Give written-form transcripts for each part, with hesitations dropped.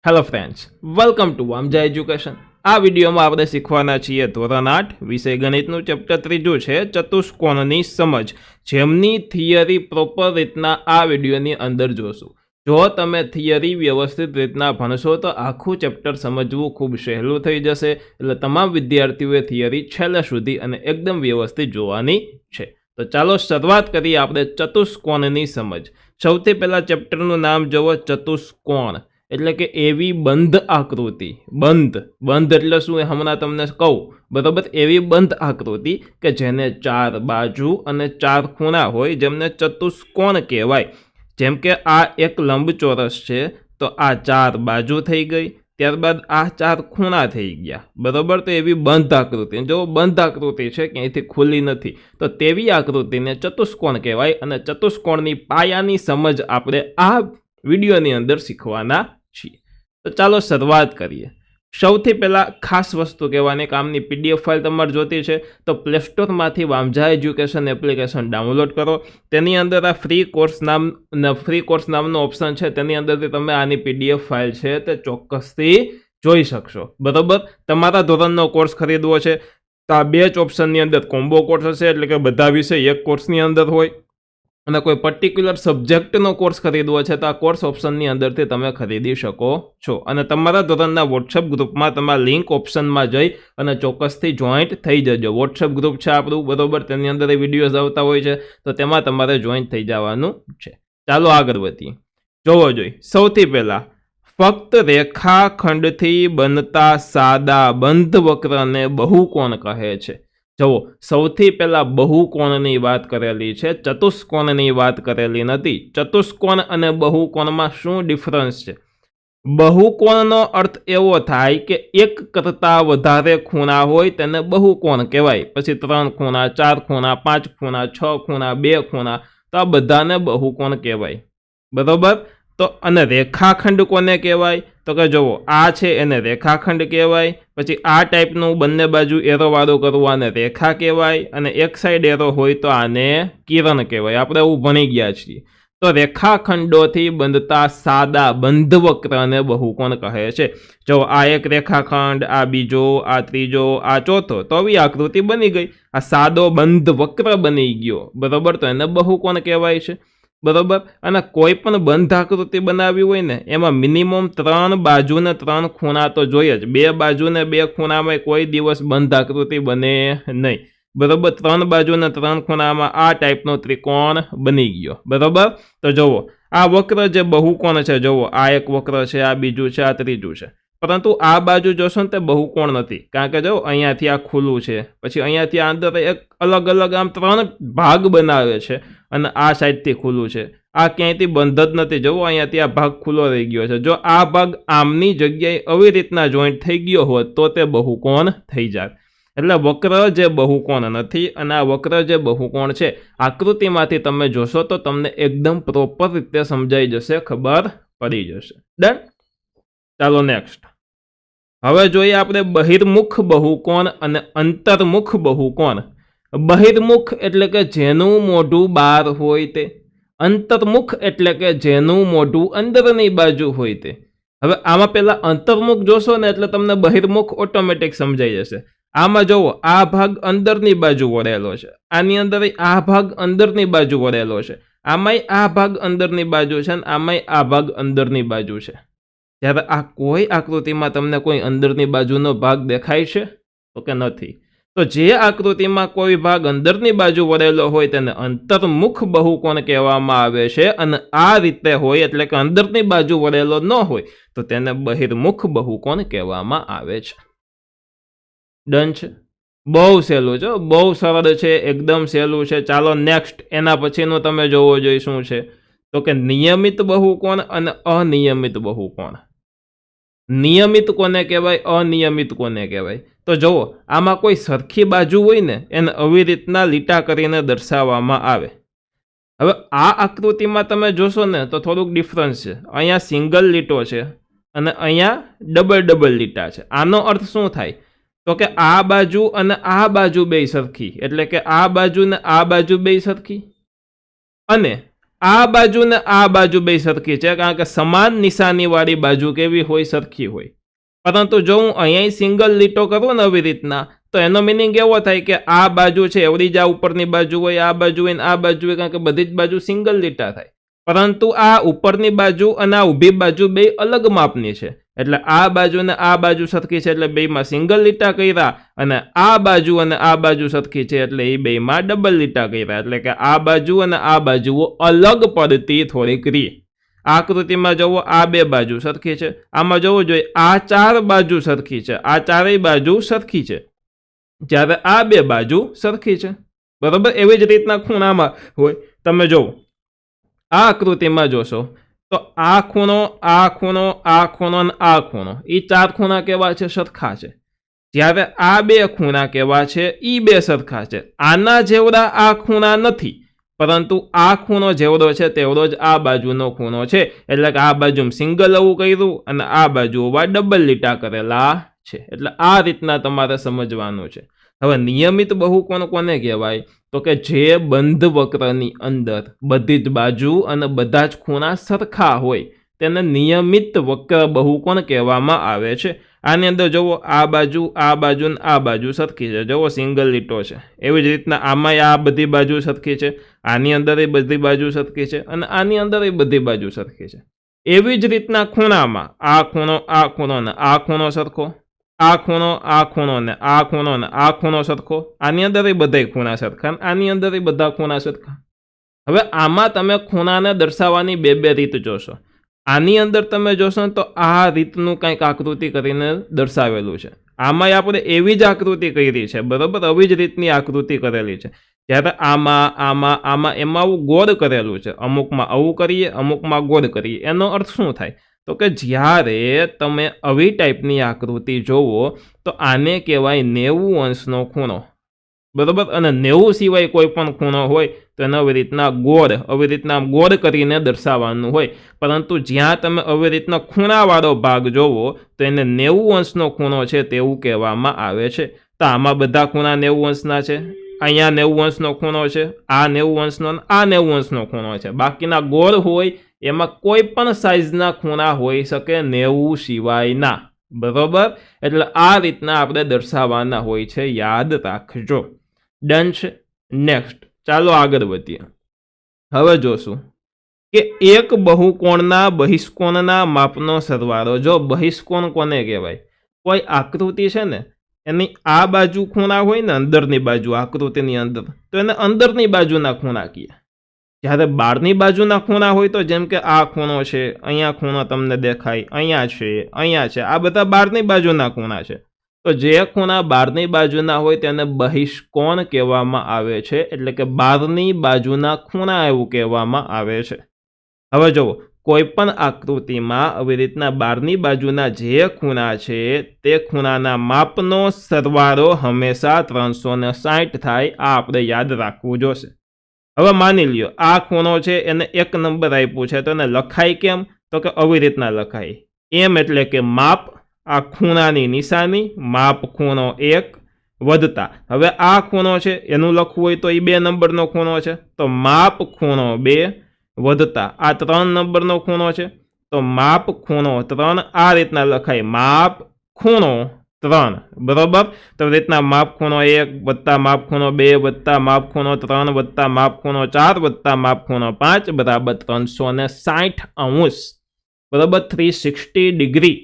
Hello friends, welcome to Vamja education. આ વિડીયોમાં આપણે શીખવાના છીએ ધોરણ 8 વિષય ગણિતનું ચેપ્ટર 3 છે ચતુષ્કોણની સમજ, જેમની થિયરી પ્રોપર રીતના આ વિડીયોની અંદર જોશું। જો તમે થિયરી વ્યવસ્થિત રીતના ભણશો તો આખું ચેપ્ટર સમજવું ખૂબ સહેલું થઈ જશે। એટલે તમામ વિદ્યાર્થીઓએ થિયરી છેલ્લે સુધી અને એકદમ વ્યવસ્થિત જોવાની છે। તો ચાલો શરૂઆત કરીએ આપણે ચતુષ્કોણની સમજ। સૌથી પહેલાં ચેપ્ટરનું નામ જુઓ, ચતુષ્કોણ એટલે કે એવી બંધ આકૃતિ। બંધ એટલે શું એ હમણાં તમને કહું, બરાબર। એવી બંધ આકૃતિ કે જેને ચાર બાજુ અને ચાર ખૂણા હોય, જેમને ચતુષ્કોણ કહેવાય। જેમ કે આ એક લંબચોરસ છે તો આ ચાર બાજુ થઈ ગઈ, ત્યારબાદ આ ચાર ખૂણા થઈ ગયા, બરાબર। તો એવી બંધ આકૃતિ, જો બંધ આકૃતિ છે, ક્યાંયથી ખુલ્લી નથી, તો તેવી આકૃતિને ચતુષ્કોણ કહેવાય। અને ચતુષ્કોણની પાયાની સમજ આપણે આ વિડીયોની અંદર શીખવાના છીએ। તો ચાલો શરૂઆત કરીએ। સૌથી પહેલાં ખાસ વસ્તુ કહેવાની, કામની પીડીએફ ફાઇલ તમારે જોતી છે તો પ્લે સ્ટોરમાંથી વામજા એજ્યુકેશન એપ્લિકેશન ડાઉનલોડ કરો। તેની અંદર આ ફ્રી કોર્સ નામનો ઓપ્શન છે, તેની અંદરથી તમે આની પીડીએફ ફાઇલ છે તે ચોક્કસથી જોઈ શકશો, બરાબર। તમારા ધોરણનો કોર્સ ખરીદવો છે તો આ બે જ ઓપ્શનની અંદર કોમ્બો કોર્સ હશે, એટલે કે બધા વિષય એક કોર્સની અંદર હોય। અને કોઈ પર્ટિક્યુલર સબ્જેક્ટનો કોર્સ ખરીદવો છે તો આ કોર્સ ઓપ્શનની અંદરથી તમે ખરીદી શકો છો। અને તમારા ધોરણના વોટ્સએપ ગ્રુપમાં તમારા લિંક ઓપ્શનમાં જઈ અને ચોક્કસથી જોઈન્ટ થઈ જજો। વોટ્સએપ ગ્રુપ છે આપણું, બરાબર, તેની અંદર એ વિડીયોઝ આવતા હોય છે, તો તેમાં તમારે જોઈન્ટ થઈ જવાનું છે। ચાલો આગળ વધીએ। જોવો જોઈએ, સૌથી પહેલાં ફક્ત રેખાખંડથી બનતા સાદા બંધ વક્રને બહુકોણ કહે છે। જુઓ, સૌથી પહેલા બહુકોણની વાત કરેલી છે, ચતુષ્કોણની વાત કરેલી નથી। ચતુષ્કોણ અને બહુકોણમાં શું ડિફરન્સ છે? બહુકોણનો અર્થ એવો થાય કે એક કરતાં વધારે ખૂણા હોય તેને બહુકોણ કહેવાય। પછી 3 ખૂણા, 4 ખૂણા, 5 ખૂણા, 6 ખૂણા, 2 ખૂણા, તો આ બધાને બહુકોણ કહેવાય, બરાબર। તો અને રેખાખંડ કોને કહેવાય? તો કે જુઓ, આ છે એને રેખાખંડ કહેવાય। પછી આ ટાઈપનું બંને બાજુ એરોવાળું કરવું આને રેખા કહેવાય, અને એક સાઈડ એરો હોય તો આને કિરણ કહેવાય। આપણે એવું ભણી ગયા છીએ। તો રેખાખંડોથી બનતા સાદા બંધ વક્રને બહુકોણ કહે છે। જો આ એક રેખાખંડ, આ બીજો, આ ત્રીજો, આ ચોથો, તો આવી આકૃતિ બની ગઈ, આ સાદો બંધ વક્ર બની ગયો, બરાબર। તો એને બહુકોણ કહેવાય છે, બરાબર। અને કોઈ પણ બંધ આકૃતિ બનાવી હોય ને, એમાં મિનિમમ 3 બાજુ ને 3 ખૂણા તો જોઈએ જ। 2 બાજુ ને 2 ખૂણામાં કોઈ દિવસ બંધ આકૃતિ બને નહીં, બરાબર। 3 બાજુ ને 3 ખૂણામાં આ ટાઈપનો ત્રિકોણ બની ગયો, બરાબર। તો જુઓ, આ વક્ર જે બહુકોણ છે, જુઓ આ એક વક્ર છે, આ બીજું છે, આ ત્રીજું છે, પરંતુ આ બાજુ જોશો ને તે બહુકોણ નથી, કારણ કે જો અહીંયાથી આ ખુલ્લું છે, પછી અહીંયાથી આ અંદર એક અલગ અલગ આમ 3 ભાગ બનાવે છે, અને આ સાઈડથી ખુલ્લું છે, આ ક્યાંયથી બંધ જ નથી। જુઓ, અહીંયાથી આ ભાગ ખુલ્લો રહી ગયો છે। જો આ ભાગ આમની જગ્યાએ આવી રીતના જોઈન્ટ થઈ ગયો હોત તો તે બહુકોણ થઈ જાય। એટલે વક્ર જે બહુકોણ નથી, અને આ વક્ર જે બહુકોણ છે, આકૃતિમાંથી તમે જોશો તો તમને એકદમ પ્રોપર રીતે સમજાઈ જશે, ખબર પડી જશે। ડન। ચાલો નેક્સ્ટ। હવે જોઈએ આપણે બહિર્મુખ બહુકોણ અને અંતર્મુખ બહુકોણ। બહિર્મુખ એટલે કે જેનું મોઢું બહાર હોય તે, અંતર્મુખ એટલે કે જેનું મોઢું અંદરની બાજુ હોય તે। હવે આમાં પહેલા અંતર્મુખ જોશો ને એટલે તમને બહિર્મુખ ઓટોમેટિક સમજાઈ જશે। આમાં જુઓ, આ ભાગ અંદરની બાજુ વળેલો છે, આની અંદર આ ભાગ અંદરની બાજુ વળેલો છે, આમાંય આ ભાગ અંદરની બાજુ છે, અને આમાંય આ ભાગ અંદરની બાજુ છે। જ્યારે આ કોઈ આકૃતિમાં તમને કોઈ અંદરની બાજુનો ભાગ દેખાય છે? તો કે નથી। તો જે આકૃતિમાં કોઈ ભાગ અંદરની બાજુ વળેલો હોય તેને અંતર્મુખ બહુકોણ કહેવામાં આવે છે, અને આ રીતે હોય એટલે કે અંદરની બાજુ વળેલો ન હોય તો તેને બહિર્મુખ બહુકોણ કહેવામાં આવે છે। ડન છે? બહુ સહેલું છે, બહુ સરળ છે, એકદમ સહેલું છે। ચાલો નેક્સ્ટ, એના પછીનું તમે જોવો જોઈએ શું છે, તો કે નિયમિત બહુકોણ અને અનિયમિત બહુકોણ। નિયમિત કોને કહેવાય, અનિયમિત કોને કહેવાય? તો જુઓ, આમાં કોઈ સરખી બાજુ હોય ને એને આવી રીતના લીટા કરીને દર્શાવવામાં આવે। હવે આ આકૃતિમાં તમે જોશો ને તો થોડુંક ડિફરન્સ છે। અહીંયા સિંગલ લીટો છે અને અહીંયા ડબલ લીટા છે। આનો અર્થ શું થાય? તો કે આ બાજુ અને આ બાજુ બે સરખી, એટલે કે આ બાજુ ને આ બાજુ બે સરખી, અને આ બાજુ ને આ બાજુ બે સરખી છે, કારણ કે સમાન નિશાનીવાળી બાજુ કેવી હોય? સરખી હોય. પરંતુ જો હું અહીંયા સિંગલ લીટો કરું ને આવી રીતના, તો એનો મિનિંગ એવો થાય કે આ બાજુ છે એવડી જ આ ઉપરની બાજુ હોય, આ બાજુ હોય ને આ બાજુ હોય, કારણ કે બધી જ બાજુ સિંગલ લીટા થાય. પરંતુ આ ઉપરની બાજુ અને આ ઊભી બાજુ બે અલગ માપની છે, એટલે આ બાજુ ને આ બાજુ સરખી છે એટલે બેમાં સિંગલ લીટા કર્યા, અને આ બાજુ અને આ બાજુ સરખી છે એટલે એ બેમાં ડબલ લીટા કર્યા, એટલે કે આ બાજુ અને આ બાજુઓ અલગ પડતી થોડીક રહી. આકૃતિમાં જુઓ, આ બે બાજુ સરખી છે, આમાં જોવું જોઈએ આ ચાર બાજુ સરખી છે, આ ચારેય બાજુ સરખી છે, જ્યારે આ બે બાજુ સરખી છે. બરોબર? એવી જ રીતના ખૂણામાં હોય. તમે જુઓ આ આકૃતિમાં જોશો તો આ ખૂણો, આ ખૂણો, આ ખૂણો અને આ ખૂણો, એ ચાર ખૂણા કેવા છે? સરખા છે. જ્યારે આ બે ખૂણા કેવા છે? એ બે સરખા છે. આના જેવડા આ ખૂણા નથી, પરંતુ આ ખૂણો જેવડો છે તેવડો જ આ બાજુનો ખૂણો છે, એટલે કે આ બાજુ સિંગલ આવું કર્યું અને આ બાજુ ડબલ લીટા કરેલા છે. એટલે આ રીતના તમારે સમજવાનું છે. હવે નિયમિત બહુકોણ કોને કહેવાય? તો કે જે બંધ વક્રની અંદર બધી જ બાજુ અને બધા જ ખૂણા સરખા હોય તેને નિયમિત વક્ર બહુકોણ કહેવામાં આવે છે. આની અંદર જુઓ આ બાજુ ને આ બાજુ સરખી છે, જુઓ સિંગલ લીટો છે. એવી જ રીતના આમાં આ બધી બાજુ સરખી છે, આની અંદર એ બધી બાજુ સરખી છે, અને આની અંદર એ બધી બાજુ સરખી છે. એવી જ રીતના ખૂણામાં આ ખૂણો ને આ ખૂણો સરખો, આ ખૂણો ને આ ખૂણો સરખો, આની અંદર એ બધા ખૂણા સરખા, આની અંદર એ બધા ખૂણા સરખા. હવે આમાં તમે ખૂણાને દર્શાવવાની બે બે રીત જોશો. આની અંદર તમે જોશો તો આ રીતનું કંઈક આકૃતિ કરીને દર્શાવેલું છે. આમાં આપણે એવી જ આકૃતિ કરી છે, બરોબર? આવી જ રીતની આકૃતિ કરેલી છે. જ્યારે આમાં એમાં આવું ગોળ કરેલું છે, અમુકમાં આવું કરીએ, અમુકમાં ગોળ કરીએ. એનો અર્થ શું થાય? તો કે જ્યારે તમે આવી ટાઈપની આકૃતિ જોવો તો આને કહેવાય 90 અંશનો ખૂણો. બરોબર? અને 90 સિવાય કોઈ પણ ખૂણો હોય તો એને આવી રીતના ગોળ કરીને દર્શાવવાનું હોય. પરંતુ જ્યાં તમે આવી રીતના ખૂણાવાળો ભાગ જોવો તો એને 90 અંશનો ખૂણો છે તેવું કહેવામાં આવે છે. તો આમાં બધા ખૂણા 90 અંશના છે, અહીંયા 90 અંશનો ખૂણો છે, આ 90 અંશનો અને આ 90 અંશનો ખૂણો છે. બાકીના ગોળ હોય એમાં કોઈ પણ સાઇઝના ખૂણા હોઈ શકે 90 સિવાયના. બરોબર? એટલે આ રીતના આપણે દર્શાવવાના હોય છે, યાદ રાખજો. ડન છે. નેક્સ્ટ ચાલો આગળ વધીએ. હવે જોશું કે એક બહુકોણના બહિષ્કોણના માપનો સરવાળો. જો બહિષ્કોણ કોને કહેવાય? કોઈ આકૃતિ છે ને એની આ બાજુ ખૂણા હોય ને અંદરની બાજુ આકૃતિની અંદર, તો એને અંદરની બાજુના ખૂણા કહે. જ્યારે બહારની બાજુના ખૂણા હોય તો જેમ કે આ ખૂણો છે, અહીંયા ખૂણો તમને દેખાય, અહીંયા છે, આ બધા બહારની બાજુના ખૂણા છે. તો જે ખૂણા બહારની બાજુના હોય તેને બહિષ્કોણ કહેવામાં આવે છે, એટલે કે બહારની બાજુના ખૂણા એવું કહેવામાં આવે છે. હવે જુઓ કોઈ પણ આકૃતિમાં આવી રીતના બહારની બાજુના જે ખૂણા છે તે ખૂણાના માપનો સરવાળો હંમેશા 360 થાય. આ આપણે યાદ રાખવું જોશે. હવે માની લ્યો આ ખૂણો છે એને 1 નંબર આપ્યું છે, તો એને લખાય કેમ? તો કે આવી રીતના લખાય. એમ એટલે કે માપ, આ ખૂણાની નિશાની, માપ ખૂણો 1 વધતા. હવે આ ખૂણો છે એનું લખવું હોય તો એ 2 નંબરનો ખૂણો છે, તો માપ ખૂણો 2 વધતા આ 3 નંબરનો ખૂણો છે, તો માપ ખૂણો 3. આ રીતના લખાય, માપ ખૂણો 3. બરોબર? તો રીતના માપ ખૂણો 1 વત્તા માપ ખૂણો 2 વત્તા માપ ખૂણો 3 વત્તા માપ ખૂણો 4 વત્તા માપ ખૂણો 5 બરાબર 360 અંશ. બરાબર? 360 ડિગ્રી,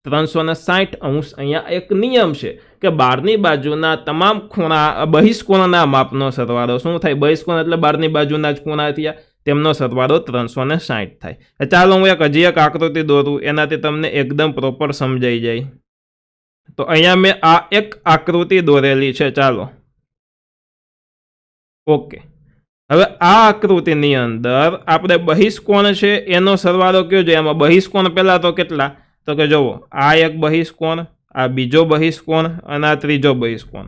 360 અંશ. અહીંયા એક નિયમ છે કે બહારની બાજુના તમામ ખૂણા બહિષ્કોણના માપનો સરવાળો શું થાય? બહિષ્કોણ એટલે બહારની બાજુના જ ખૂણા થયા, તેમનો સરવાળો 360 થાય. ચાલો હું હજી એક આકૃતિ દોરું, એનાથી તમને એકદમ પ્રોપર સમજાઈ જાય. તો અહીંયા મેં આ એક આકૃતિ દોરેલી છે. ચાલો, ઓકે. હવે આ આકૃતિની અંદર આપણે બહિષ્કોણ છે એનો સરવાળો કયો જોઈએ? એમાં બહિષ્કોણ પહેલા તો કેટલા? તો કે જુઓ આ એક બહિષ્કોણ, આ બીજો બહિષ્કોણ અને આ ત્રીજો બહિષ્કોણ.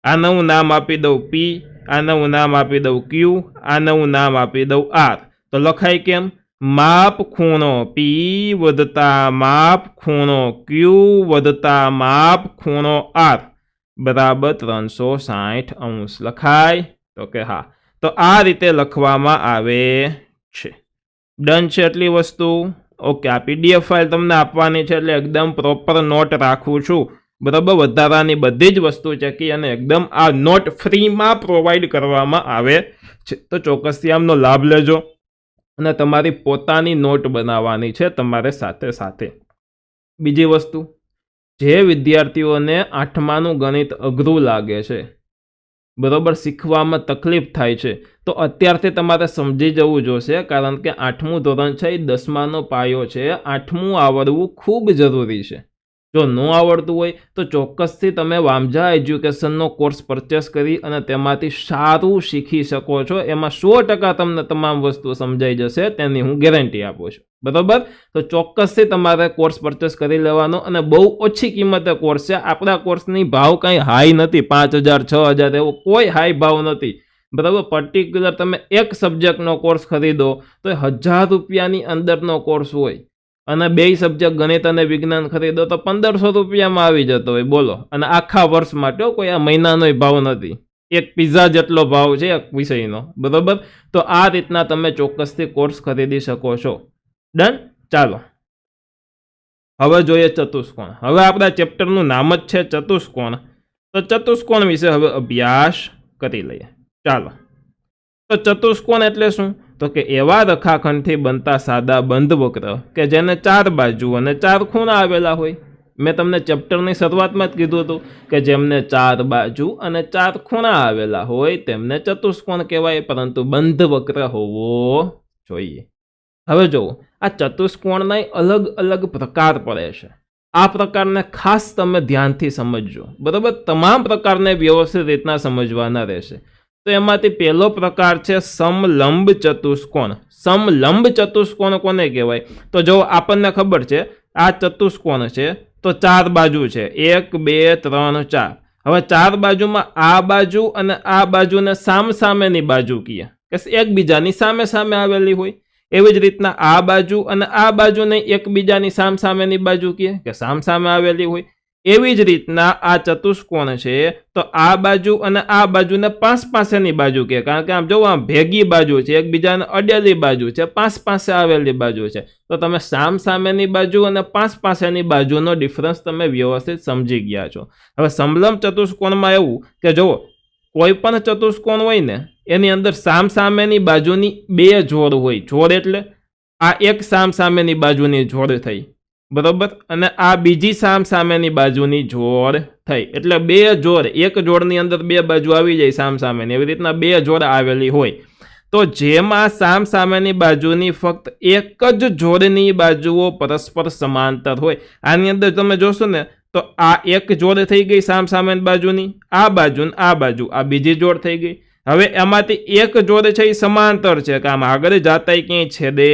આને હું નામ આપી દઉં P, આને હું નામ આપી દઉં Q, આને હું નામ આપી દઉં R. તો લખાય કેમ? માપ ખૂણો P વધતા માપ ખૂણો Q વધતા માપ ખૂણો R બરાબર 360 અંશ. લખાય? તો કે હા. તો આ રીતે લખવામાં આવે છે. ડન છે એટલી વસ્તુ. ઓકે, આ પીડીએફ ફાઇલ તમને આપવાની છે એટલે એકદમ પ્રોપર નોટ રાખું છું, બરાબર. વધારાની બધી જ વસ્તુ ચેકી અને એકદમ આ નોટ ફ્રીમાં પ્રોવાઈડ કરવામાં આવે છે, તો ચોક્કસથી આમનો લાભ લેજો અને તમારી પોતાની નોટ બનાવવાની છે તમારે સાથે સાથે. બીજી વસ્તુ, જે વિદ્યાર્થીઓને 8માનું ગણિત અઘરું લાગે છે, બરોબર, શીખવામાં તકલીફ થાય છે, તો અત્યારથી તમારે સમજી જવું જોશે, કારણ કે 8મું ધોરણ છે એ 10માનો પાયો છે. 8મું આવડવું ખૂબ જરૂરી છે. જો ન આવડતું હોય તો ચોક્કસથી તમે વામજા એજ્યુકેશનનો કોર્સ પરચેસ કરી અને તેમાંથી સારું શીખી શકો છો. એમાં 100% તમને તમામ વસ્તુ સમજાઈ જશે, તેની હું ગેરંટી આપું છું, બરાબર. તો ચોક્કસથી તમારે કોર્સ પરચેસ કરી લેવાનો અને બહુ ઓછી કિંમતે કોર્સ છે. આપણા કોર્સની ભાવ કંઈ હાઈ નથી, 5000 6000 એવો કોઈ હાઈ ભાવ નથી, બરાબર. પર્ટિક્યુલર તમે એક સબ્જેક્ટનો કોર્સ ખરીદો તો 1000 રૂપિયાની અંદરનો કોર્સ હોય, અને 2 સબ્જેક્ટ ગણિત અને વિજ્ઞાન ખરીદો તો 1500 રૂપિયામાં આવી જતો હોય, બોલો. અને આખા વર્ષ માટે કોઈ આ મહિનાનો ભાવ નથી, એક પિઝા જેટલો ભાવ છે એક વિષયનો, બરાબર. તો આ રીતના તમે ચોક્કસથી કોર્સ ખરીદી શકો છો. ડન. ચાલો હવે જોઈએ ચતુષ્કોણ. હવે આપણા ચેપ્ટરનું નામ જ છે ચતુષ્કોણ, તો ચતુષ્કોણ વિશે હવે અભ્યાસ કરી લઈએ. ચાલો, તો ચતુષ્કોણ એટલે શું? તો કે એવા રેખાખંડથી બનતા સાદા બંધ વક્ર કે જેને 4 બાજુ અને 4 ખૂણા આવેલા હોય. મેં તમને ચેપ્ટરની શરૂઆતમાં જ કીધું હતું કે જેમને 4 બાજુ અને 4 ખૂણા આવેલા હોય તેમને ચતુષ્કોણ કહેવાય, પરંતુ બંધ વક્ર હોવો જોઈએ. હવે જુઓ, આ ચતુષ્કોણના અલગ અલગ પ્રકાર પડે છે. આ પ્રકારને ખાસ તમે ધ્યાનથી સમજજો, બરાબર. તમામ પ્રકારને વ્યવસ્થિત રીતના સમજવાના રહેશે. તો એમાંથી પહેલો પ્રકાર છે સમલંબ ચતુષ્કોણ. સમલંબ ચતુષ્કોણ કોને કહેવાય? તો જો આપણને ખબર છે આ ચતુષ્કોણ છે તો 4 બાજુ છે, 1 2 3 4. હવે 4 બાજુમાં આ બાજુ અને આ બાજુને સામસામેની બાજુ કહીએ કે એકબીજાની સામે સામે આવેલી હોય. એવી જ રીતના આ બાજુ અને આ બાજુને એકબીજાની સામસામેની બાજુ કહીએ કે સામસામે આવેલી હોય. એવી જ રીતના આ ચતુષ્કોણ છે તો આ બાજુ અને આ બાજુને પાસેની બાજુ કહે, કારણ કે આમ જો આમ ભેગી બાજુ છે, એકબીજાને અડેલી બાજુ છે, પાસે આવેલી બાજુ છે. તો તમે સામસામેની બાજુ અને પાસેની બાજુનો ડિફરન્સ તમે વ્યવસ્થિત સમજી ગયા છો. હવે સમલંબ ચતુષ્કોણમાં એવું કે જુઓ, કોઈ પણ ચતુષ્કોણ હોય ને એની અંદર સામસામેની બાજુની 2 જોડ હોય. જોડ એટલે આ એક સામસામેની બાજુની જોડ થઈ, બરોબર, અને આ બીજી સામસામેની બાજુની જોડ થઈ, એટલે 2 જોડ, એક જોડની અંદર 2 બાજુ આવી જાય સામસામેની, એવી રીતના 2 જોડ આવેલી હોય. તો જેમાં સામસામેની બાજુની ફક્ત એક જ જોડની બાજુઓ પરસ્પર સમાંતર હોય. આની અંદર તમે જોશો ને તો આ એક જોડ થઈ ગઈ સામસામેની બાજુની, આ બાજુ ને આ બાજુ, આ બીજી જોડ થઈ ગઈ. હવે એમાંથી એક જોડ છે એ સમાંતર છે, કે આમ આગળ જાતા ક્યાંય છેદે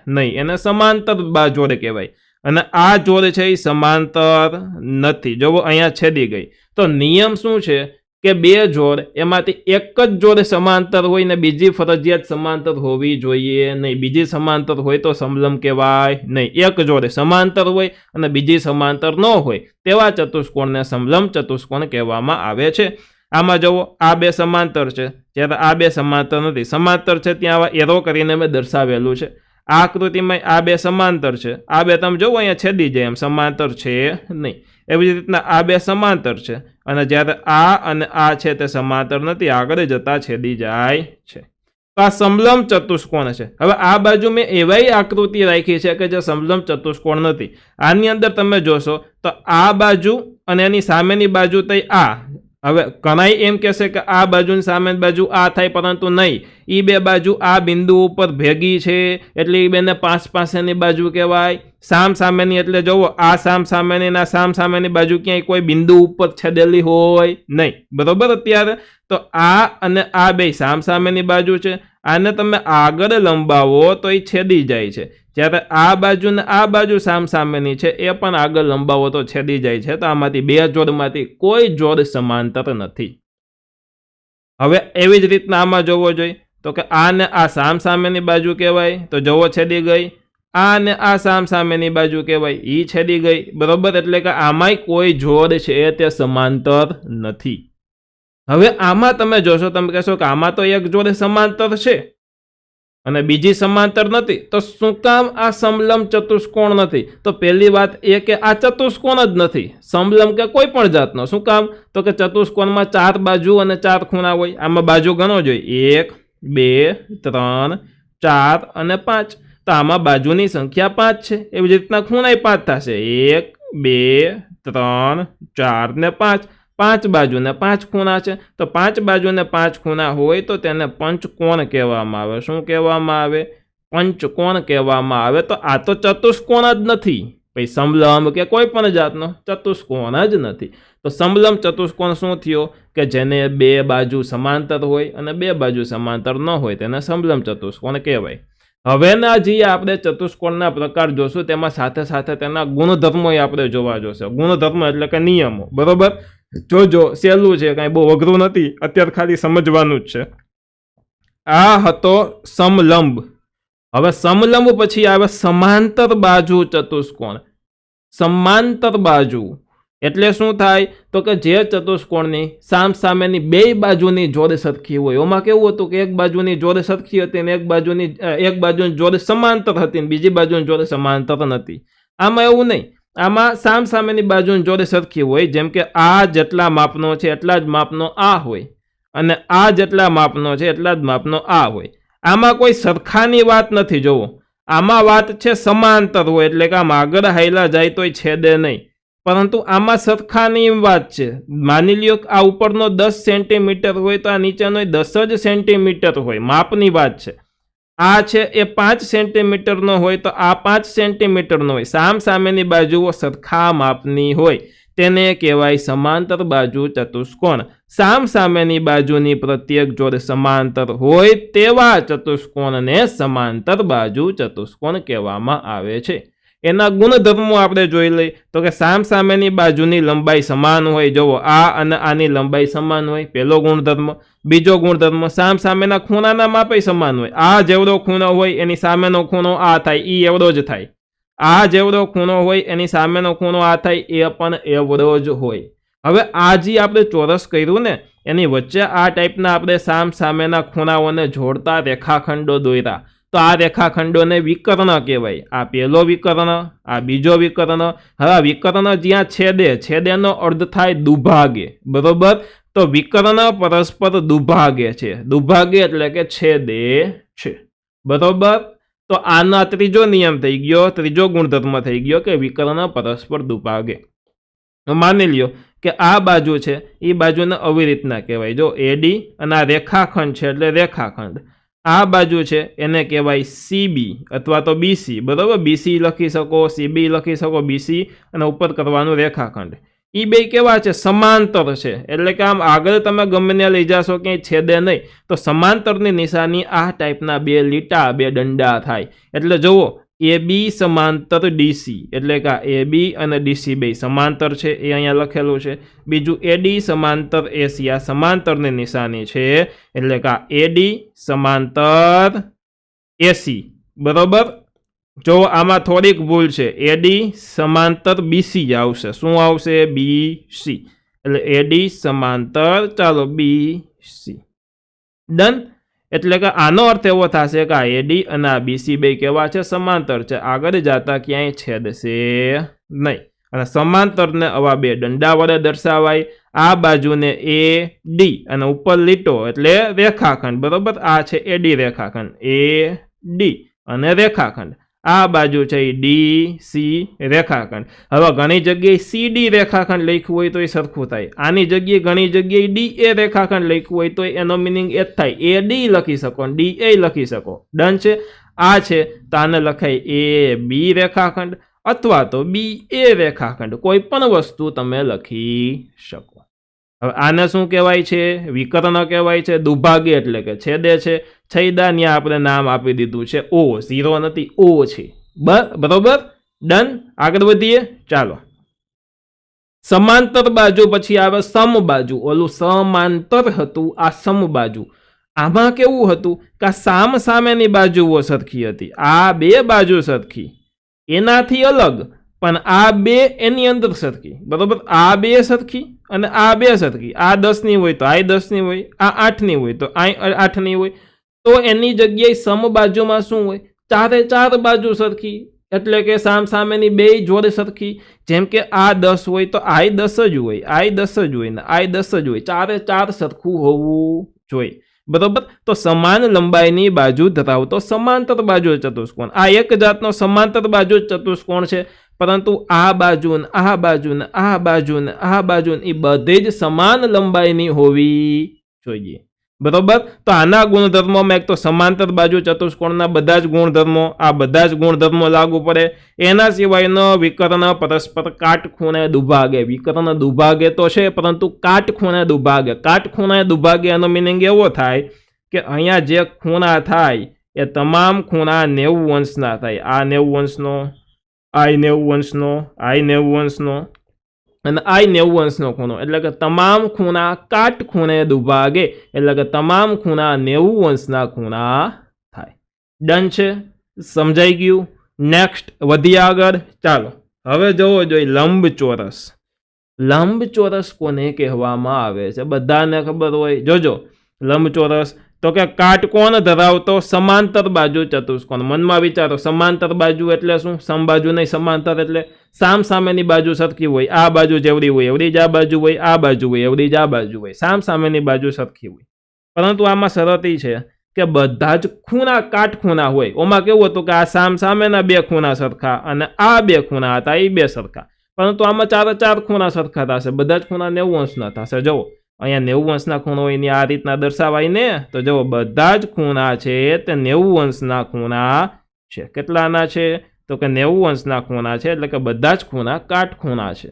નહીં, એને સમાંતર જોડ કહેવાય. અને આ જોડ છે એ સમાંતર નથી, જો અહીંયા છેદી ગઈ. તો નિયમ શું છે કે 2 જોડ એમાંથી એક જ જોડ સમાંતર હોય ને બીજી ફરજિયાત સમાંતર હોવી જોઈએ નહીં. બીજી સમાંતર હોય તો સમલંબ કહેવાય નહીં. એક જોડ સમાંતર હોય અને બીજી સમાંતર ન હોય તેવા ચતુષ્કોણને સમલંબ ચતુષ્કોણ કહેવામાં આવે છે. આમાં જુઓ, આ 2 સમાંતર છે, જ્યારે આ 2 સમાંતર નથી. સમાંતર છે ત્યાં આવા એરો કરીને મેં દર્શાવેલું છે. આ આકૃતિમાં આ 2 સમાંતર છે, આ 2 તમે જોવો અહીંયા છેદી જાય, એમ સમાંતર છે નહીં. એવી જ રીતના આ 2 સમાંતર છે અને જ્યારે આ અને આ છે તે સમાંતર નથી, આગળ જતા છેદી જાય છે. તો આ સમલંબ ચતુષ્કોણ છે. હવે આ બાજુ મેં એવી આકૃતિ રાખી છે કે જે સમલંબ ચતુષ્કોણ નથી. આની અંદર તમે જોશો તો આ બાજુ અને એની સામેની બાજુ થઈ આ. હવે ઘણાય એમ કહેશે કે આ બાજુની સામેની બાજુ આ થાય, પરંતુ નહીં. એ 2 બાજુ આ બિંદુ ઉપર ભેગી છે એટલે એ બેને પાસેની બાજુ કહેવાય. સામસામેની એટલે જુઓ, આ સામસામેની ના સામસામેની બાજુ ક્યાંય કોઈ બિંદુ ઉપર છેદેલી હોય નહીં, બરોબર. અત્યારે તો આ અને આ 2 સામસામેની બાજુ છે, આને તમે આગળ લંબાવો તો એ છેદી જાય છે. જ્યારે આ બાજુ ને આ બાજુ સામસામેની છે એ પણ આગળ લંબાવો તો છેદી જાય છે. તો આમાંથી 2 જોડમાંથી કોઈ જોડ સમાંતર નથી. હવે એવી જ રીતના આમાં જોવો જોઈએ તો કે આ ને આ સામસામેની બાજુ કહેવાય, તો જવો છેદી ગઈ. આ ને આ સામસામેની બાજુ કહેવાય, ઈ છેદી ગઈ, બરોબર. એટલે કે આમાંય કોઈ જોડ છે તે સમાંતર નથી. હવે આમાં તમે જોશો, તમે કહેશો કે આમાં તો એક જોડ સમાંતર છે, અને બીજી સમાંતર નથી, તો શું કામ આ સમલંબ ચતુષ્કોણ નથી? તો પહેલી વાત એ કે આ ચતુષ્કોણ જ નથી, સમલંબ કે કોઈ પણ જાતનો. શું કામ? તો કે ચતુષ્કોણમાં 4 બાજુ અને 4 ખૂણા હોય. આમાં બાજુ ગણો જોઈએ, 1 2 3 4 અને 5. તો આમાં બાજુની સંખ્યા 5 છે. એવી જ રીતના ખૂણાય 5 થશે, 1 2 3 4 ને 5. 5 બાજુ ને 5 ખૂણા છે. તો 5 બાજુ ને 5 ખૂણા હોય તો તેને પંચકોણ કહેવામાં આવે. શું કહેવામાં આવે? પંચકોણ કહેવામાં આવે. તો આ તો ચતુષ્કોણ જ નથી ભાઈ, સમલંબ કે કોઈ પણ જાતનો ચતુષ્કોણ જ નથી. તો સમલંબ ચતુષ્કોણ શું થયો? કે જેને 2 બાજુ સમાંતર હોય અને 2 બાજુ સમાંતર ન હોય તેને સમલંબ ચતુષ્કોણ કહેવાય. હવેના જે આપણે ચતુષ્કોણના પ્રકાર જોશું તેમાં સાથે સાથે તેના ગુણધર્મો આપણે જોવા જોશે. ગુણધર્મ એટલે કે નિયમો. બરોબર? જોજો, સહેલું છે, કાંઈ બહુ અઘરું નથી, અત્યારે ખાલી સમજવાનું જ છે. આ હતો સમલંબ. હવે સમલંબ પછી આવે સમાંતર બાજુ ચતુષ્કોણ. સમાંતર બાજુ એટલે શું થાય? તો કે જે ચતુષ્કોણની સામસામેની 2 બાજુની જોડ સરખી હોય. એમાં કેવું હતું કે એક બાજુની જોડ સરખી હતી અને એક બાજુની જોડ સમાંતર હતી અને બીજી બાજુની જોડ સમાંતર નથી. આમાં એવું નહીં, આમાં સામસામેની બાજુની જોડ સરખી હોય. જેમ કે આ જેટલા માપનો છે એટલા જ માપનો આ હોય અને આ જેટલા માપનો છે એટલા જ માપનો આ હોય. આમાં કોઈ સરખાની વાત નથી. જોવો, આમાં વાત છે સમાંતર હોય એટલે કે આમ આગળ હાઈલા જાય તોય છેદે નહીં, પરંતુ આમાં સરખાની વાત છે. માની લ્યો કે આ ઉપરનો 10 સેન્ટીમીટર હોય તો આ નીચેનો 10 જ સેન્ટીમીટર હોય, માપની વાત છે. આ છે એ 5 સેન્ટીમીટરનો હોય તો આ 5 સેન્ટીમીટરનો હોય. સામસામેની બાજુઓ સરખા માપની હોય તેને કહેવાય સમાંતર બાજુ ચતુષ્કોણ. સામસામેની બાજુની પ્રત્યેક જોડ સમાંતર હોય તેવા ચતુષ્કોણને સમાંતર બાજુ ચતુષ્કોણ કહેવામાં આવે છે. એના ગુણધર્મો આપણે જોઈ લઈએ તો કે સામસામેની બાજુની લંબાઈ સમાન હોય. જુઓ, આ અને આની લંબાઈ સમાન હોય, પહેલો ગુણધર્મ. બીજો ગુણધર્મ, સામસામેના ખૂણાના માપે સમાન હોય. આ જેવડો ખૂણો હોય એની સામેનો ખૂણો આ થાય, એ એવડો જ થાય. આ જેવડો ખૂણો હોય એની સામેનો ખૂણો આ થાય, એ પણ એવડો જ હોય. હવે આ જે આપણે ચોરસ કર્યું ને એની વચ્ચે આ ટાઈપના આપણે સામસામેના ખૂણાઓને જોડતા રેખાખંડો દોર્યા. તો આ રેખાખંડોને વિકર્ણ કહેવાય. આ પહેલો વિકર્ણ, આ બીજો વિકર્ણ. હવે આ વિકર્ણ જ્યાં છેદેનો અર્થ થાય દુભાગે. બરોબર? તો વિકર્ણ પરસ્પર દુભાગે છે. દુભાગે એટલે કે છેદે છે. બરોબર? તો આનો ત્રીજો નિયમ થઈ ગયો, ત્રીજો ગુણધર્મ થઈ ગયો કે વિકર્ણ પરસ્પર દુભાગે. માની લ્યો કે આ બાજુ છે એ બાજુને આવી રીતના કહેવાય. જો AD અને આ રેખાખંડ છે એટલે રેખાખંડ. આ બાજુ છે એને કહેવાય CB અથવા તો BC. બરાબર? BC લખી શકો, CB લખી શકો, BC અને ઉપર કરવાનું રેખાખંડ. એ બે કેવા છે? સમાંતર છે. એટલે કે આમ આગળ તમે ગમે લઈ જશો ક્યાંય છેદે નહીં. તો સમાંતરની નિશાની આ ટાઈપના 2 લીટા, 2 દંડા થાય. એટલે જુઓ, AB સમાંતર DC એટલે કે AB અને DC બે સમાંતર છે, એ અહીંયા લખેલું છે. બીજું AD સમાંતર AC, આ સમાંતરની નિશાની છે એટલે કે AD સમાંતર AC. બરોબર? જો આમાં થોડીક ભૂલ છે, AD સમાંતર BC આવશે. શું આવશે? BC. એટલે AD સમાંતર, ચાલો BC. ડન. એટલે કે આનો અર્થ એવો થશે કે આ AD અને આ BC બે કેવા છે? સમાંતર છે. આગળ જતા ક્યાંય છેદશે નહીં. અને સમાંતરને આવા 2 દંડા વડે દર્શાવાય. આ બાજુને AD અને ઉપર લીટો એટલે રેખાખંડ. બરોબર? આ છે AD રેખાખંડ, AD અને રેખાખંડ. આ બાજુ છે DC રેખાખંડ. હવે ઘણી જગ્યાએ CD રેખાખંડ લખ્યું હોય તો એ સરખું થાય. આની જગ્યાએ ઘણી જગ્યાએ DA રેખાખંડ લખ્યું હોય તો એનો મિનિંગ એ જ થાય. AD લખી શકો, DA લખી શકો. ડન છે? આ છે તો આને લખાય AB રેખાખંડ અથવા તો BA રેખાખંડ. કોઈ પણ વસ્તુ તમે લખી શકો. હવે આને શું કહેવાય છે? વિકર્ણ કહેવાય છે. દુભાગે એટલે કે છેદે છે. છેદા ત્યાં આપણે નામ આપી દીધું છે O. 0 નથી, O છે. બરોબર? ડન. આગળ વધીએ. ચાલો, સમાંતર બાજુ પછી આવે સમબાજુ. ઓલું સમાંતર હતું, આ સમબાજુ. આમાં કેવું હતું કે સામસામેની બાજુઓ સરખી હતી. આ 2 બાજુ સરખી, એનાથી અલગ, પણ આ 2 એની અંદર સરખી. બરોબર? આ 2 સરખી અને આ 2 સરખી. આ 10ની હોય તો આ 10ની હોય, આ 8ની હોય તો આ 8ની હોય. તો એની જગ્યાએ સમબાજુમાં શું હોય? ચારે ચાર બાજુ સરખી, એટલે કે સામસામેની બે જોડે સરખી. જેમ કે આ 10 હોય તો આય 10 જ હોય, આય 10 જ હોય ને આય 10 જ હોય. ચારે ચાર સરખું હોવું જોઈએ, બરોબર. તો સમાન લંબાઈની બાજુ ધરાવતો સમાંતર બાજુ ચતુષ્કોણ, આ એક જાતનો સમાંતર બાજુ ચતુષ્કોણ છે. પરંતુ આ બાજુ ને આ બાજુ ને આ બાજુ ને આ બાજુ એ બધી જ સમાન લંબાઈની હોવી જોઈએ, બરોબર. તો આના ગુણધર્મોમાં એક તો સમાંતર બાજુ ચતુષ્કોણના બધા જ ગુણધર્મો, આ બધા જ ગુણધર્મો લાગુ પડે. એના સિવાયનો વિકર્ણ પરસ્પર કાટખૂણે દુભાગે. વિકર્ણ દુભાગે તો છે, પરંતુ કાટખૂણે દુભાગે. કાટખૂણે દુભાગે એનો મિનિંગ એવો થાય કે અહીંયા જે ખૂણા થાય એ તમામ ખૂણા 90 અંશના થાય. આ 90 અંશનો, આ 90 અંશનો, આ 90 અંશનો અને આ 90 અંશનો ખૂણો, એટલે કે તમામ ખૂણા કાટખૂણે દુભાગે, એટલે કે તમામ ખૂણા 90 અંશના ખૂણા થાય. ડન છે? સમજાઈ ગયું? નેક્સ્ટ વધીએ આગળ. ચાલો હવે જોવો જોઈએ લંબચોરસ. લંબચોરસ કોને કહેવામાં આવે છે? બધાને ખબર હોય. જોજો, લંબચોરસ તો કે કાટકોણ ધરાવતો સમાંતર બાજુ ચતુષ્કોણ. મનમાં વિચારો, સમાંતર બાજુ એટલે શું? સમબાજુ નહીં, સમાંતર એટલે સામસામેની બાજુ સરખી હોય. આ બાજુ જેવડી હોય એવડી જ આ બાજુ હોય, આ બાજુ હોય એવડી જ આ બાજુ હોય, સામસામેની બાજુ સરખી હોય. પરંતુ આમાં શરત એ છે કે બધા જ ખૂણા કાટખૂણા હોય. ઓમાં કેવું હતું કે આ સામસામેના બે ખૂણા સરખા અને આ બે ખૂણા હતા એ બે સરખા. પરંતુ આમાં ચારે ચાર ખૂણા સરખા થશે, બધા જ ખૂણા 90 અંશના થશે. જુઓ અહીંયા 90 અંશના ખૂણો હોય ને આ રીતના દર્શાવાય ને, તો જુઓ બધા જ ખૂણા છે તે 90 અંશના ખૂણા છે. કેટલાના છે? તો કે 90 અંશના ખૂણા છે, એટલે કે બધા જ ખૂણા કાટખૂણા છે.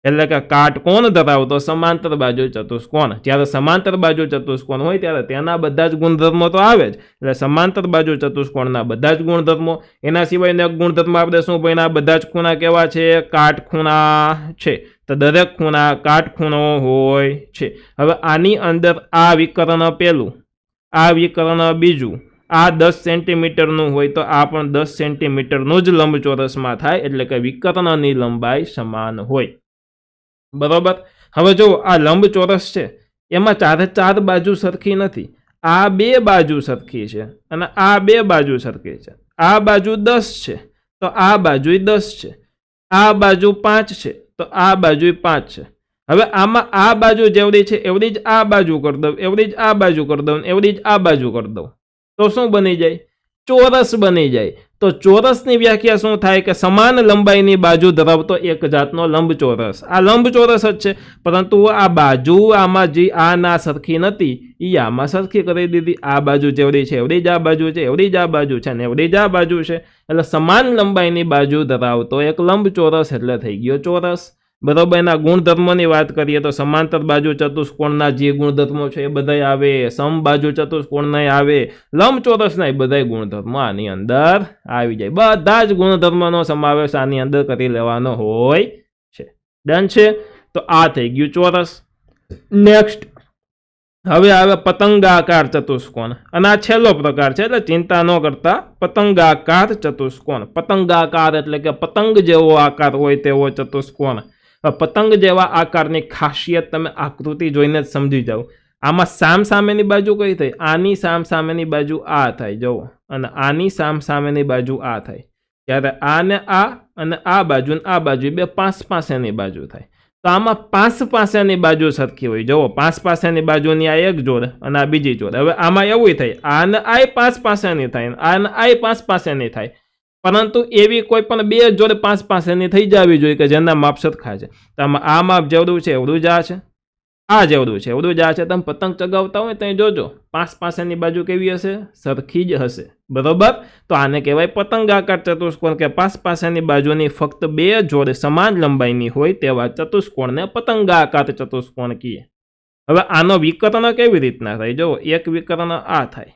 એટલે કે કાટકોણ ધરાવતો સમાંતર બાજુ ચતુષ્કોણ. જ્યારે સમાંતર બાજુ ચતુષ્કોણ હોય ત્યારે તેના બધા જ ગુણધર્મો તો આવે જ, એટલે સમાંતર બાજુ ચતુષ્કોણના બધા જ ગુણધર્મો. એના સિવાયનો એક ગુણધર્મ આપણે શું ભણ્યા? બધા જ ખૂણા કેવા છે? કાટખૂણા છે. તો દરેક ખૂણા કાટખૂણો હોય છે. હવે આની અંદર આ વિકર્ણ પહેલું, આ વિકર્ણ બીજું, આ 10 સેન્ટીમીટરનું હોય તો આ પણ 10 સેન્ટીમીટરનું જ લંબચોરસમાં થાય, એટલે કે વિકર્ણની લંબાઈ સમાન હોય, બરોબર. હવે જો આ લંબચોરસ છે એમાં ચારે ચાર બાજુ સરખી નથી. આ બે બાજુ સરખી છે અને આ બે બાજુ સરખી છે. આ બાજુ 10 છે તો આ બાજુ 10 છે. આ બાજુ 5 છે તો આ બાજુ 5 છે. હવે આમાં આ બાજુ જેવડી છે એવડી જ આ બાજુ કરી દઉં, એવડી જ આ બાજુ કરી દઉં, એવડી જ આ બાજુ કરી દઉં, તો શું બની જાય? ચોરસ બની જાય. તો ચોરસની વ્યાખ્યા શું થાય? કે સમાન લંબાઈની બાજુ ધરાવતો એક જાતનો લંબચોરસ. આ લંબચોરસ જ છે, પરંતુ આ બાજુ આમાં જે આ ના સરખી નથી એ આમાં સરખી કરી દીધી. આ બાજુ જેવડી છે એવડી જ આ બાજુ છે, એવડી જ આ બાજુ છે ને એવડી જ આ બાજુ છે. એટલે સમાન લંબાઈની બાજુ ધરાવતો એક લંબચોરસ એટલે થઈ ગયો ચોરસ, બરોબર. એના ગુણધર્મોની વાત કરીએ તો સમાંતર બાજુ ચતુષ્કોણના જે ગુણધર્મો છે એ બધાય આવે, સમબાજુ ચતુષ્કોણના આવે, લંબચોરસના એ બધાય ગુણધર્મો આની અંદર આવી જાય. બધા જ ગુણધર્મોનો સમાવેશ આની અંદર કરી લેવાનો હોય છે. ડન છે? તો આ થઈ ગયું ચોરસ. નેક્સ્ટ હવે આવે પતંગાકાર ચતુષ્કોણ, અને આ છેલ્લો પ્રકાર છે, એટલે ચિંતા ન કરતા. પતંગાકાર ચતુષ્કોણ. પતંગાકાર એટલે કે પતંગ જેવો આકાર હોય તેવો ચતુષ્કોણ. પતંગ જેવા આકારની ખાસિયત તમે આકૃતિ જોઈને જ સમજી જાઓ. આમાં સામસામેની બાજુ કઈ થઈ? આની સામસામેની બાજુ આ થાય, જુઓ, અને આની સામસામેની બાજુ આ થાય. ત્યારે આ ને આ અને આ બાજુ ને આ બાજુ બે પાંચ પાસેની બાજુ થાય. તો આમાં પાંચ પાસેની બાજુ સરખી હોય. જુઓ, પાંચ પાસેની બાજુની આ એક જોડ અને આ બીજી જોડ. હવે આમાં એવું થાય, આ ને આ પાંચ પાસેની થાય, આ ને આ પાંચ પાસેની થાય. પરંતુ એવી કોઈ પણ બે જોડે પાંચ પાસેની થઈ જવી જોઈએ કે જેના માપ સરખા છે. તો આમાં આ માપ જેવડું છે એવડું જ આ છે, આ જેવડું છે એવડું જ આ છે. તમે પતંગ ચગાવતા હોય ત્યાં જોજો પાંચ પાસેની બાજુ કેવી હશે? સરખી જ હશે, બરોબર. તો આને કહેવાય પતંગાકાર ચતુષ્કોણ, કે પાંચ પાસેની બાજુની ફક્ત બે જોડે સમાન લંબાઈની હોય તેવા ચતુષ્કોણને પતંગાકાર ચતુષ્કોણ કહીએ. હવે આનો વિકર્ણ કેવી રીતના થાય? જો, એક વિકર્ણ આ થાય,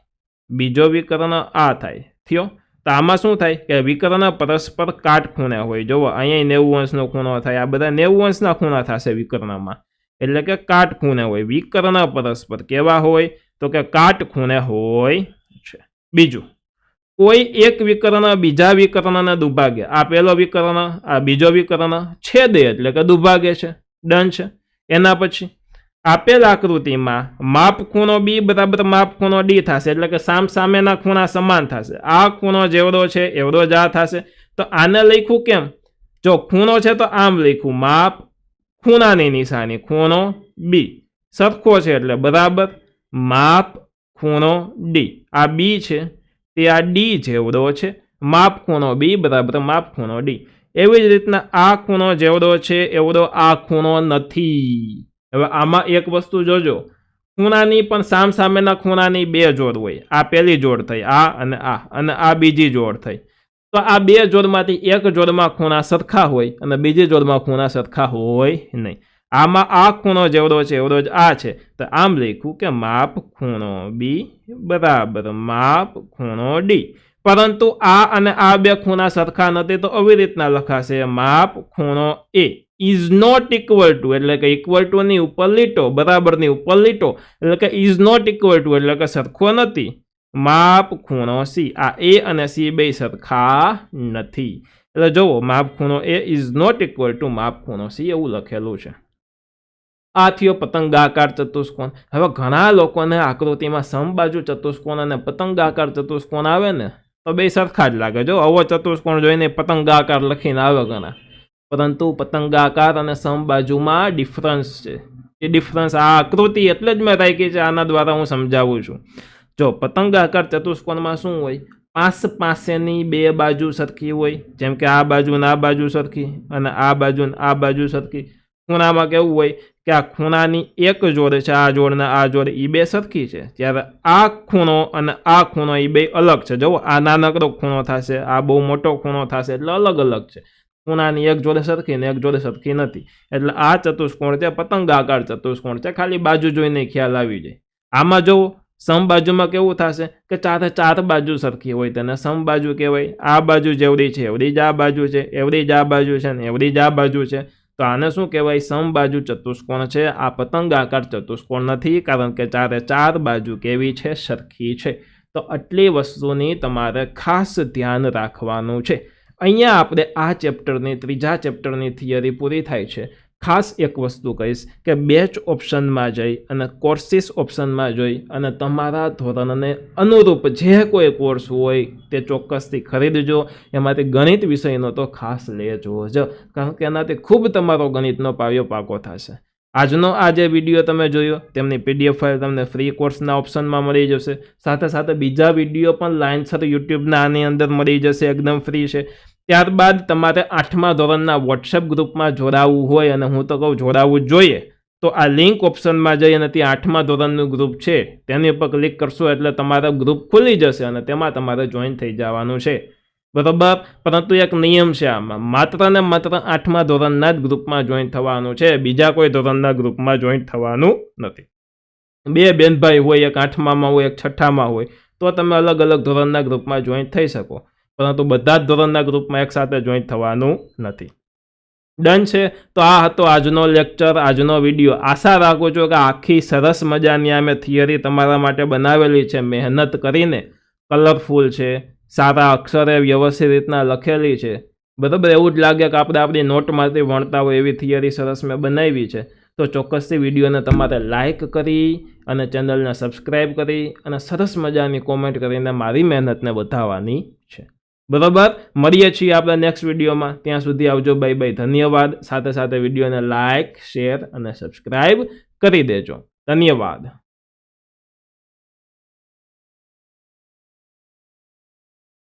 બીજો વિકર્ણ આ થાય, થયો. તો આમાં શું થાય કે વિકર્ણ પરસ્પર કાટખૂણે હોય. જુઓ, અહીંયા 90 અંશનો ખૂણો થાય, આ બધા 90 અંશના ખૂણા થશે વિકર્ણમાં, એટલે કે કાટખૂણે હોય. વિકર્ણ પરસ્પર કેવા હોય? તો કે કાટખૂણે હોય છે. બીજું, કોઈ એક વિકર્ણ બીજા વિકર્ણને દુભાગે. આ પહેલો વિકર્ણ આ બીજો વિકર્ણ છેદે એટલે કે દુભાગે છે. ડન છે? એના પછી આપેલ આકૃતિમાં માપ ખૂણો બી બરાબર માપ ખૂણો ડી થશે, એટલે કે સામેના ખૂણા સમાન થશે. આ ખૂણો જેવડો છે એવડો જ આ થશે. તો આને લખ્યું કેમ? જો ખૂણો છે તો આમ લખ્યું, માપ ખૂણાની નિશાની, ખૂણો બી સરખો છે એટલે બરાબર માપ ખૂણો ડી. આ બી છે તે આ ડી જેવડો છે, માપ ખૂણો બી બરાબર માપ ખૂણો ડી. એવી જ રીતના આ ખૂણો જેવડો છે એવડો આ ખૂણો નથી. હવે આમાં એક વસ્તુ જોજો, ખૂણાની પણ સામેના ખૂણાની બે જોડ હોય. આ પહેલી જોડ થઈ, આ અને આ બીજી જોડ થઈ. તો આ બે જોડમાંથી એક જોડમાં ખૂણા સરખા હોય અને બીજી જોડમાં ખૂણા સરખા હોય નહીં. આમાં આ ખૂણો જેવડો છે એવડો જ આ છે, તો આમ લખ્યું કે માપ ખૂણો બી બરાબર માપ ખૂણો ડી. પરંતુ આ અને આ બે ખૂણા સરખા નથી, તો આવી રીતના લખાશે માપ ખૂણો એ ઇઝ નોટ ઇક્વલ ટુ, એટલે કે ઇક્વલ ટુ ની ઉપર લીટો, બરાબરની ઉપર લીટો, એટલે કે ઇઝ નોટ ઇક્વલ ટુ એટલે કે સરખો નથી, માપ ખૂણો સી. આ એ અને સી બે સરખા નથી. એટલે જુઓ, માપ ખૂણો એ ઇઝ નોટ ઇક્વલ ટુ માપ ખૂણો સી એવું લખેલું છે. આ થયો પતંગાકાર ચતુષ્કોણ. હવે ઘણા લોકોને આકૃતિમાં સમબાજુ ચતુષ્કોણ અને પતંગાકાર ચતુષ્કોણ આવે ને તો બે સરખા જ લાગે. જો આવો ચતુષ્કોણ જોઈને પતંગાકાર લખીને આવે ઘણા, પરંતુ પતંગાકાર અને સમબાજુમાં ડિફરન્સ છે. એ ડિફરન્સ આ આકૃતિ એટલે જ મેં રાખી છે, આના દ્વારા હું સમજાવું છું. જો પતંગાકાર ચતુષ્કોણમાં શું હોય, પાસેની બે બાજુ સરખી હોય, જેમ કે આ બાજુ ને આ બાજુ સરખી અને આ બાજુ ને આ બાજુ સરખી. ખૂણામાં કેવું હોય કે આ ખૂણાની એક જોડ છે, આ જોડ ને આ જોડ એ બે સરખી છે, ત્યારે આ ખૂણો અને આ ખૂણો એ બે અલગ છે. જુઓ, આ નાનકડો ખૂણો થશે, આ બહુ મોટો ખૂણો થશે, એટલે અલગ અલગ છે. ખૂણાની એક જોડે સરખી ને એક જોડે સરખી નથી. એટલે આ ચતુષ્કોણ છે પતંગાકાર ચતુષ્કોણ છે. ખાલી બાજુ જોઈને ખ્યાલ આવી જાય. આમાં જુઓ, સમબાજુમાં કેવું થશે કે ચાર બાજુ સરખી હોય તેને સમબાજુ કહેવાય. આ બાજુ જેવડી છે એવડી જ આ બાજુ છે, એવડી જ આ બાજુ છે ને એવડી જ આ બાજુ છે, તો આને શું કહેવાય? સમબાજુ ચતુષ્કોણ છે. આ પતંગાકાર ચતુષ્કોણ નથી, કારણ કે ચાર બાજુ કેવી છે? સરખી છે. તો આટલી વસ્તુની તમારે ખાસ ધ્યાન રાખવાનું છે. અહીંયા આપણે આ ચેપ્ટરની ત્રીજા ચેપ્ટરની થિયરી પૂરી થાય છે. ખાસ એક વસ્તુ કહીશ કે બેચ ઓપ્શનમાં જઈ અને કોર્સિસ ઓપ્શનમાં જોઈ અને તમારા ધોરણને અનુરૂપ જે કોઈ કોર્સ હોય તે ચોક્કસથી ખરીદજો. એમાંથી ગણિત વિષયનો તો ખાસ લેજો જ, કારણ કે એનાથી ખૂબ તમારો ગણિતનો પાયો પાકો થશે. આજનો આ જે વિડીયો તમે જોયો તેમની PDF ફાઇલ તમને ફ્રી કોર્સના ઓપ્શનમાં મળી જશે. સાથે સાથે બીજા વિડીયો પણ લાઇનસર યુટ્યુબના આની અંદર મળી જશે, એકદમ ફ્રી છે. ત્યારબાદ તમારે 8મા ધોરણના વોટ્સએપ ગ્રુપમાં જોડાવવું હોય, અને હું તો કહું જોડાવવું જ જોઈએ, તો આ લિંક ઓપ્શનમાં જઈ અને ત્યાં 8મા ધોરણનું ગ્રુપ છે તેની ઉપર ક્લિક કરશો એટલે તમારો ગ્રુપ ખુલી જશે અને તેમાં તમારે જોઈન થઈ જવાનું છે, બરાબર. પરંતુ એક નિયમ છે આમાં, માત્ર ને માત્ર 8મા ધોરણના જ ગ્રુપમાં જોઈન થવાનું છે, બીજા કોઈ ધોરણના ગ્રુપમાં જોઈન થવાનું નથી. બે બેનભાઈ હોય, એક 8મામાં હોય, એક 6મામાં હોય, તો તમે અલગ અલગ ધોરણના ગ્રુપમાં જોઈન થઈ શકો, પરંતુ બધા જ ધોરણના ગ્રુપમાં એકસાથે જોઈન થવાનું નથી. ડન છે. તો આ હતો આજનો લેક્ચર, આજનો વિડીયો. આશા રાખું છું કે આખી સરસ મજાની આ મેં થિયરી તમારા માટે બનાવેલી છે, મહેનત કરીને, કલરફુલ છે, સારા અક્ષરે વ્યવસ્થિત રીતના લખેલી છે, બરાબર. એવું જ લાગે કે આપણે આપણી નોટમાંથી ભણતા હોય એવી થિયરી સરસ મેં બનાવી છે. તો ચોક્કસથી વિડીયોને તમારે લાઇક કરી અને ચેનલને સબસ્ક્રાઈબ કરી અને સરસ મજાની કોમેન્ટ કરીને મારી મહેનતને વધારવાની છે, બરાબર. મળીએ છીએ આપણે નેક્સ્ટ વિડીયોમાં. ત્યાં સુધી આવજો, બાય બાય, ધન્યવાદ. સાથે સાથે વિડીયોને લાઇક, શેર અને સબસ્ક્રાઈબ કરી દેજો. ધન્યવાદ.